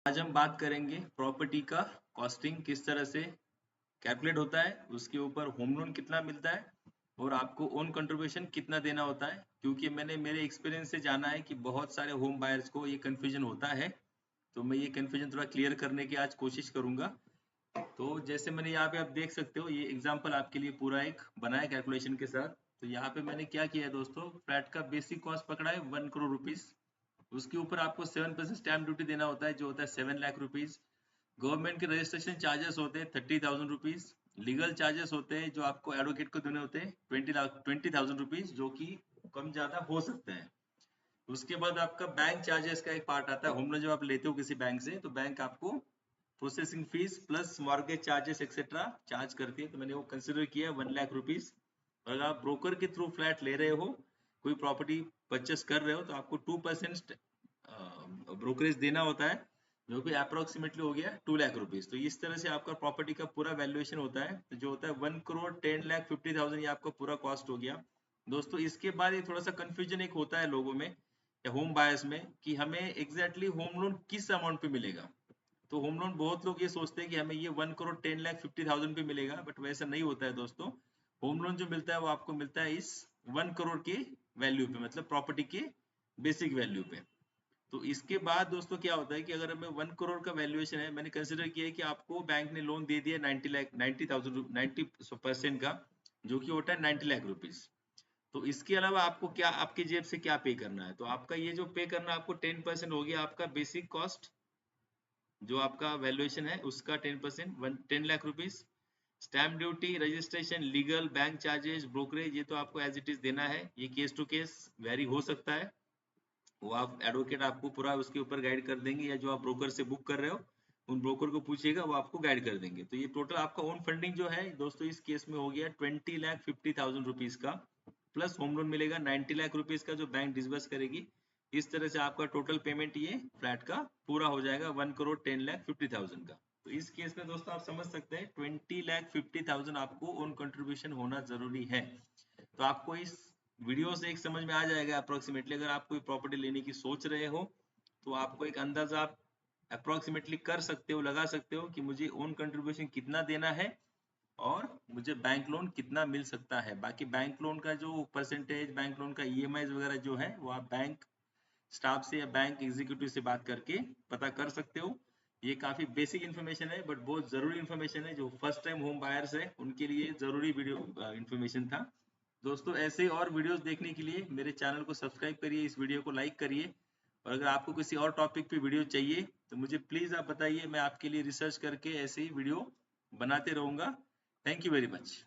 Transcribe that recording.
आज हम बात करेंगे प्रॉपर्टी का कॉस्टिंग किस तरह से कैलकुलेट होता है, उसके ऊपर होम लोन कितना मिलता है और आपको ओन कंट्रीब्यूशन कितना देना होता है। क्योंकि मैंने मेरे एक्सपीरियंस से जाना है कि बहुत सारे होम बायर्स को ये कंफ्यूजन होता है, तो मैं ये कंफ्यूजन थोड़ा क्लियर करने की आज कोशिश करूंगा। तो जैसे मैंने यहाँ पे आप देख सकते हो, ये एग्जांपल आपके लिए पूरा एक बना है कैलकुलेशन के साथ। तो यहाँ पे मैंने क्या किया है दोस्तों, फ्लैट का बेसिक कॉस्ट पकड़ा है 1 करोड़ रुपीज। उसके ऊपर आपको 7% स्टैम्प ड्यूटी देना होता है, जो होता है 7 लाख रुपीज। गवर्नमेंट के रजिस्ट्रेशन चार्जेस होते हैं 30,000 रुपीज। लीगल चार्जेस होते हैं जो आपको एडवोकेट को देने होते हैं 20,000 रुपीज, जो कि कम ज्यादा हो सकता है। उसके बाद आपका बैंक चार्जेस का एक पार्ट आता है। होम लोन जब आप लेते हो किसी बैंक से, तो बैंक आपको processing fees plus mortgage charges etcetera charge करती है। तो मैंने वो कंसिडर किया 1 लाख रुपीज। अगर आप ब्रोकर के थ्रू फ्लैट ले रहे हो, कोई प्रॉपर्टी परचेस कर रहे हो, तो आपको 2% ब्रोकरेज देना होता है, जो कि अप्रोक्सीमेटली हो गया 2 लाख रुपीज। तो इस तरह से आपका प्रॉपर्टी का पूरा वैल्यूएशन होता है, तो जो होता है 1 करोड़ 10 लाख 50,000, ये आपका पूरा कॉस्ट हो गया दोस्तों। इसके बाद ये थोड़ा सा कंफ्यूजन एक होता है लोगों में या होम बायर्स में कि हमें एग्जैक्टली होम लोन किस अमाउंट पे मिलेगा। तो होम लोन बहुत लोग ये सोचते हैं कि हमें ये 1 करोड़ 10 लाख 50,000 पे मिलेगा, बट वैसा नहीं होता है दोस्तों। होम लोन जो मिलता है वो आपको मिलता है इस 1 करोड़ के वैल्यू पे, मतलब प्रॉपर्टी के बेसिक वैल्यू पे। तो इसके बाद दोस्तों क्या होता है कि अगर हमें 1 करोड़ का वैल्यूएशन है, मैंने कंसिडर किया है कि आपको बैंक ने लोन दे दिया 90 का, जो कि होता है 90 लाख रुपीज। तो इसके अलावा आपको क्या, आपकी जेब से क्या पे करना है, तो आपका ये जो पे करना है आपको 10% हो गया आपका बेसिक कॉस्ट, जो आपका वैल्यूएशन है उसका 10%, 10 lakh rupees. Stamp duty, registration, legal, bank charges, brokerage, ये तो आपको एज इट इज देना है। ये केस टू केस वेरी हो सकता है, वो आप एडवोकेट आपको पूरा उसके ऊपर गाइड कर देंगे, या जो आप ब्रोकर से बुक कर रहे हो उन ब्रोकर को पूछिएगा, वो आपको गाइड कर देंगे। तो ये टोटल आपका ओन फंडिंग जो है दोस्तों इस केस में हो गया 20,50,000 रुपीज का, प्लस होम लोन मिलेगा 90 लाख रुपीज का, जो बैंक डिसबर्स करेगी। इस तरह से आपका टोटल पेमेंट ये फ्लैट का पूरा हो जाएगा 1 करोड़ 10 लाख 50,000 का। तो इस केस में दोस्तों आप समझ सकते हैं 20,50,000 आपको ओन कंट्रीब्यूशन होना जरूरी है। तो आपको इस वीडियो से एक समझ में आ जाएगा अप्रोक्सीमेटली, अगर आप कोई प्रॉपर्टी लेने की सोच रहे हो तो आपको एक अंदाजा आप अप्रोक्सीमेटली कर सकते हो, लगा सकते हो कि मुझे ओन कंट्रीब्यूशन कितना देना है और मुझे बैंक लोन कितना मिल सकता है। बाकी बैंक लोन का जो परसेंटेज, बैंक लोन का ईएमआई वगैरह जो है, वो आप बैंक स्टाफ से या बैंक एग्जीक्यूटिव से बात करके पता कर सकते हो। ये काफी बेसिक इन्फॉर्मेशन है, बट बहुत जरूरी इन्फॉर्मेशन है। जो फर्स्ट टाइम होम बायर्स है उनके लिए जरूरी वीडियो इन्फॉर्मेशन था दोस्तों। ऐसे और वीडियोस देखने के लिए मेरे चैनल को सब्सक्राइब करिए, इस वीडियो को लाइक करिए। और अगर आपको किसी और टॉपिक पे वीडियो चाहिए तो मुझे प्लीज आप बताइए, मैं आपके लिए रिसर्च करके ऐसे ही वीडियो बनाते रहूंगा। Thank you very much.